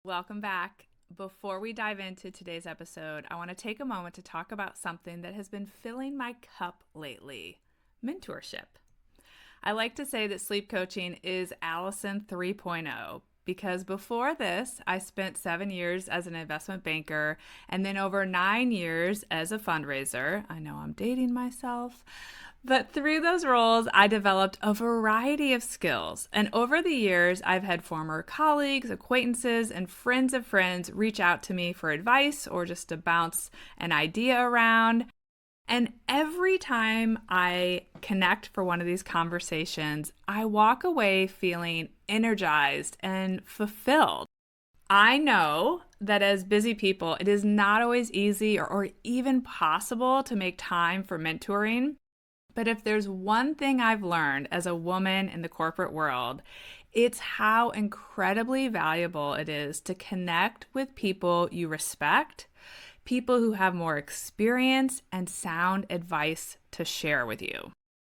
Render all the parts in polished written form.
Welcome back. Before we dive into today's episode, I want to take a moment to talk about something that has been filling my cup lately: mentorship. I like to say that sleep coaching is Allison 3.0 because before this, I spent 7 years as an investment banker and then over 9 years as a fundraiser. I know I'm dating myself. But through those roles, I developed a variety of skills. And over the years, I've had former colleagues, acquaintances, and friends of friends reach out to me for advice or just to bounce an idea around. And every time I connect for one of these conversations, I walk away feeling energized and fulfilled. I know that as busy people, it is not always easy or even possible to make time for mentoring. But if there's one thing I've learned as a woman in the corporate world, it's how incredibly valuable it is to connect with people you respect, people who have more experience and sound advice to share with you.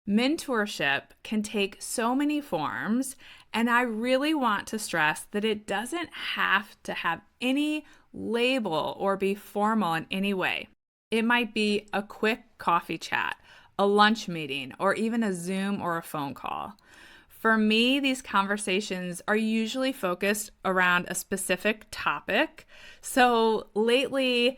Mentorship can take so many forms, and I really want to stress that it doesn't have to have any label or be formal in any way. It might be a quick coffee chat, a lunch meeting, or even a Zoom or a phone call. For me, these conversations are usually focused around a specific topic. So lately,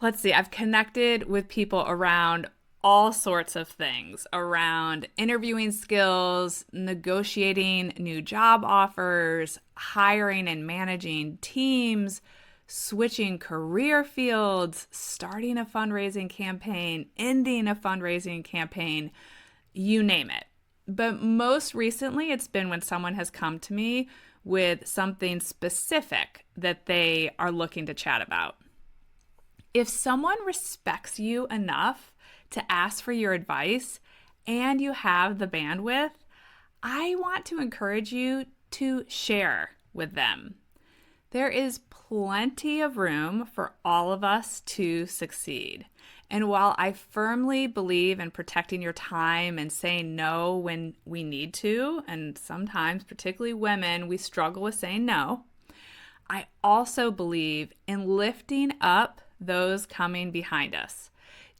I've connected with people around all sorts of things, around interviewing skills, negotiating new job offers, hiring and managing teams, switching career fields, starting a fundraising campaign, ending a fundraising campaign, you name it. But most recently, it's been when someone has come to me with something specific that they are looking to chat about. If someone respects you enough to ask for your advice and you have the bandwidth, I want to encourage you to share with them. There is plenty of room for all of us to succeed. And while I firmly believe in protecting your time and saying no when we need to, and sometimes, particularly women, we struggle with saying no, I also believe in lifting up those coming behind us,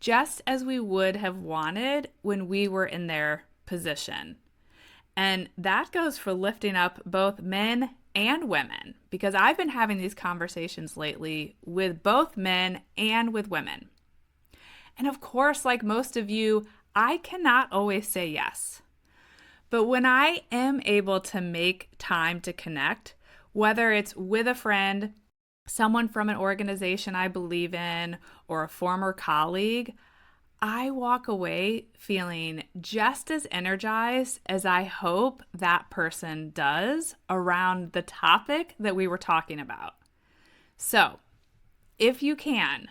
just as we would have wanted when we were in their position. And that goes for lifting up both men and women, because I've been having these conversations lately with both men and with women. And of course, like most of you, I cannot always say yes. But when I am able to make time to connect, whether it's with a friend, someone from an organization I believe in, or a former colleague, I walk away feeling just as energized as I hope that person does around the topic that we were talking about. So, if you can,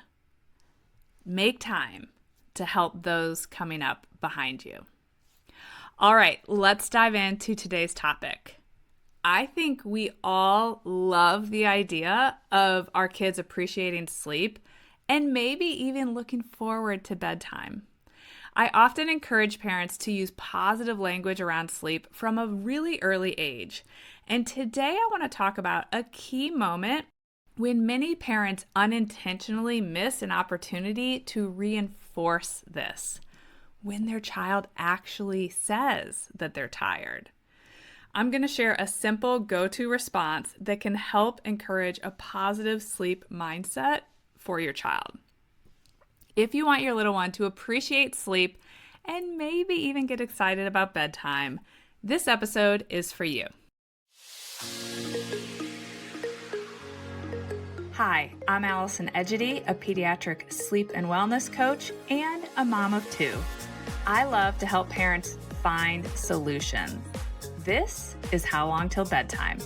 make time to help those coming up behind you. All right, let's dive into today's topic. I think we all love the idea of our kids appreciating sleep and maybe even looking forward to bedtime. I often encourage parents to use positive language around sleep from a really early age. And today I want to talk about a key moment when many parents unintentionally miss an opportunity to reinforce this, when their child actually says that they're tired. I'm going to share a simple go-to response that can help encourage a positive sleep mindset for your child. If you want your little one to appreciate sleep and maybe even get excited about bedtime, this episode is for you. Hi, I'm Allison Egidi, a pediatric sleep and wellness coach and a mom of two. I love to help parents find solutions. This is How Long Till Bedtime.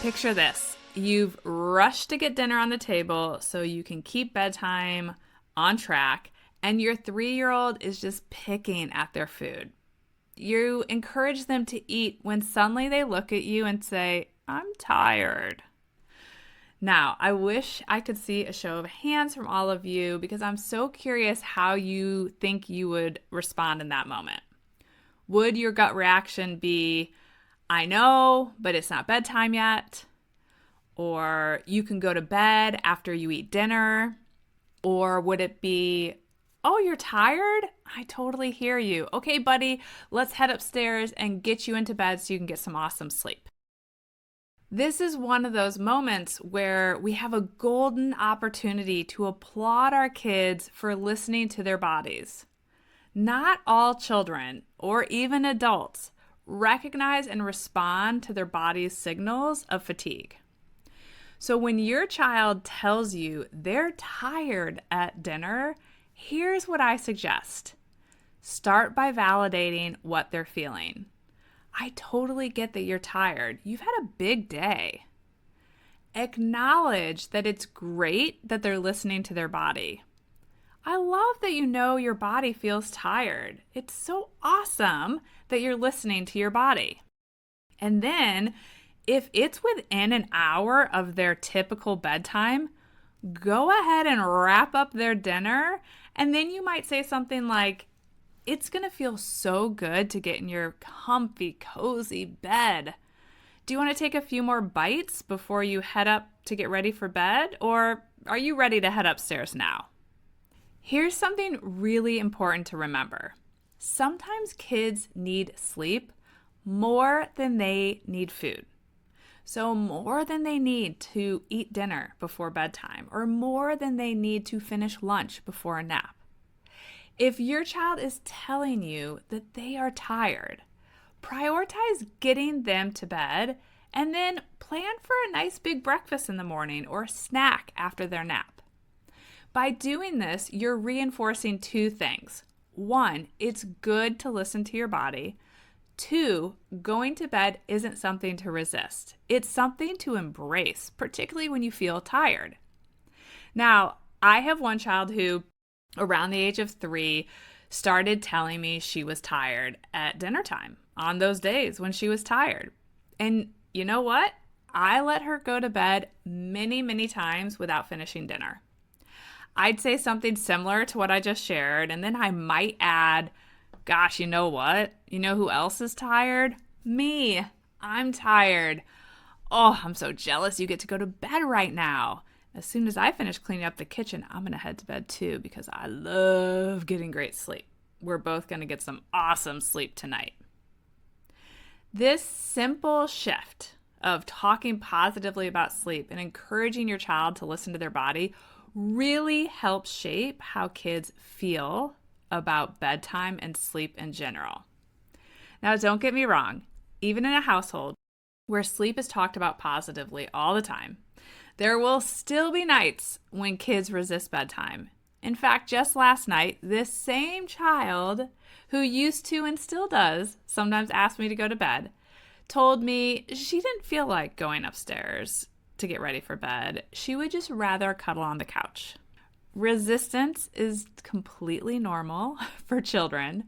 Picture this. You've rushed to get dinner on the table so you can keep bedtime on track, and your 3-year-old is just picking at their food. You encourage them to eat when suddenly they look at you and say, "I'm tired." Now, I wish I could see a show of hands from all of you because I'm so curious how you think you would respond in that moment. Would your gut reaction be, I know, but it's not bedtime yet? Or you can go to bed after you eat dinner? Or would it be, oh, you're tired? I totally hear you. Okay, buddy, let's head upstairs and get you into bed so you can get some awesome sleep. This is one of those moments where we have a golden opportunity to applaud our kids for listening to their bodies. Not all children, or even adults, recognize and respond to their body's signals of fatigue. So when your child tells you they're tired at dinner, here's what I suggest. Start by validating what they're feeling. I totally get that you're tired. You've had a big day. Acknowledge that it's great that they're listening to their body. I love that you know your body feels tired. It's so awesome that you're listening to your body. And then, if it's within an hour of their typical bedtime, go ahead and wrap up their dinner. And then you might say something like, it's going to feel so good to get in your comfy, cozy bed. Do you want to take a few more bites before you head up to get ready for bed? Or are you ready to head upstairs now? Here's something really important to remember. Sometimes kids need sleep more than they need food. So more than they need to eat dinner before bedtime, or more than they need to finish lunch before a nap. If your child is telling you that they are tired, prioritize getting them to bed and then plan for a nice big breakfast in the morning or a snack after their nap. By doing this, you're reinforcing two things. One, it's good to listen to your body. Two, going to bed isn't something to resist. It's something to embrace, particularly when you feel tired. Now, I have one child who, around the age of 3, started telling me she was tired at dinner time on those days when she was tired. And you know what? I let her go to bed many, many times without finishing dinner. I'd say something similar to what I just shared, and then I might add, gosh, you know what? You know who else is tired? Me. I'm tired. Oh, I'm so jealous you get to go to bed right now. As soon as I finish cleaning up the kitchen, I'm going to head to bed too because I love getting great sleep. We're both going to get some awesome sleep tonight. This simple shift of talking positively about sleep and encouraging your child to listen to their body really helps shape how kids feel about bedtime and sleep in general. Now, don't get me wrong. Even in a household where sleep is talked about positively all the time, there will still be nights when kids resist bedtime. In fact, just last night, this same child who used to and still does sometimes ask me to go to bed told me she didn't feel like going upstairs to get ready for bed. She would just rather cuddle on the couch. Resistance is completely normal for children,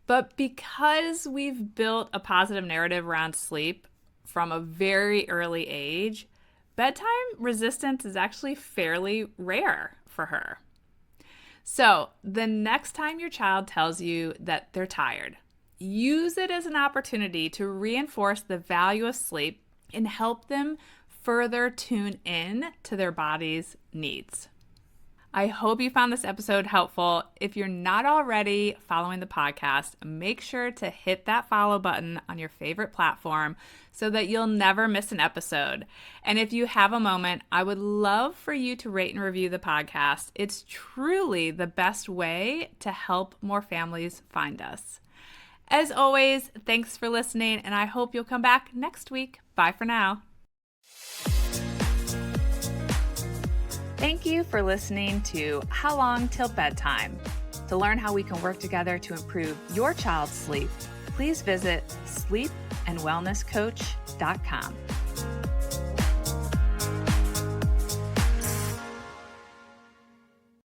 but because we've built a positive narrative around sleep from a very early age, bedtime resistance is actually fairly rare for her. So the next time your child tells you that they're tired, use it as an opportunity to reinforce the value of sleep and help them further tune in to their body's needs. I hope you found this episode helpful. If you're not already following the podcast, make sure to hit that follow button on your favorite platform so that you'll never miss an episode. And if you have a moment, I would love for you to rate and review the podcast. It's truly the best way to help more families find us. As always, thanks for listening, and I hope you'll come back next week. Bye for now. Thank you for listening to How Long Till Bedtime. To learn how we can work together to improve your child's sleep, pleep and wellnesscoach.com.